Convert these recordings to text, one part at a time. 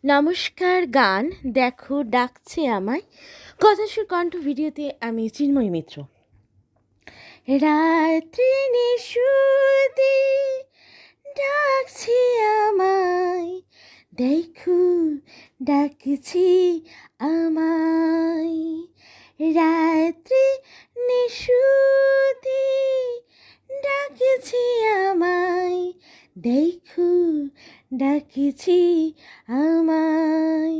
নমস্কার গান দেখো ডাকছে আমায়। কথাসুর কণ্ঠ ভিডিওতে আমি চিন্ময় মিত্র। রাত্রি নিশুতি ডাকছি আমায়, দেখো ডাকছি আমায়। রাত্রি নিশুতি ডাকছি আমায়, দেখো ডাকছি আমায়।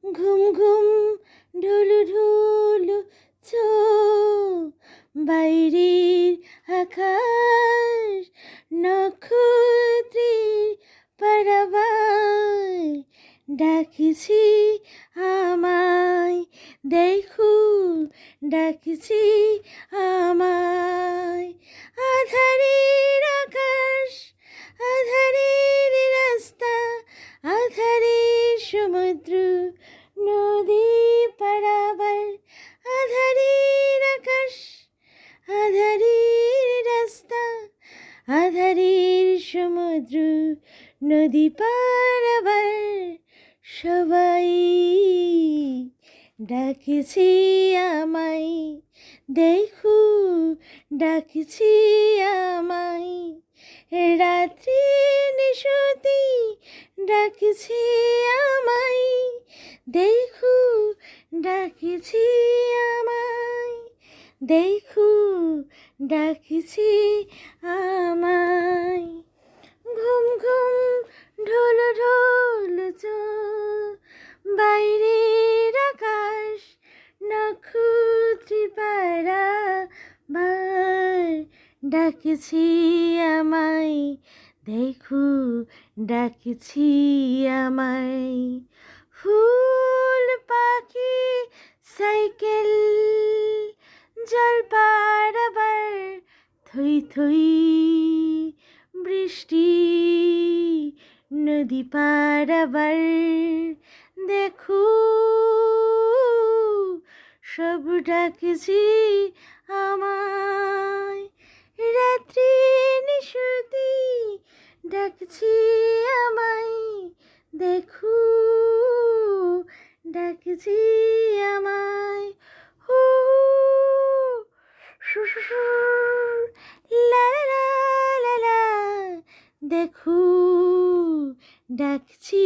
ঘুম ঘুম ঢুলু ঢুলু চোখ, বাইরের আকাশ নক্ষত্রের পারাবার ডাকছি আমায়, দেখো ডাকছি আমায়। আধারের আকাশ, আধারের রাস্তা, আধারের সমুদ্র নদী পারাবার। আধারের আকাশ, আধারের রাস্তা, আধারের সমুদ্র নদী পারাবার। সবাই ডাকছি আমায়, দেখো ডাকছি আমায়। রাত্রি নিশুতি ডাকছি আমায়, দেখো ডাকছি আমায়, দেখো ডাকছি আমায়। ঘুম ঘুম ঢোলো ঢোলো চোখ, বাইরের আকাশ নক্ষত্রি পারাবার ডাকছি আমায়, দেখো ডাকছি আমায়। ফুল পাখি সাইকেল জল পারাবার, থই থই বৃষ্টি নদী পারাবার। দেখো সব ডাকছি আমায়। রাত্রি নিশুতি ডাকছি আমায়, দেখো ডাকছি আমায়। হু শু শু শু, লা লা লা লা লা, দেখো ডাকছি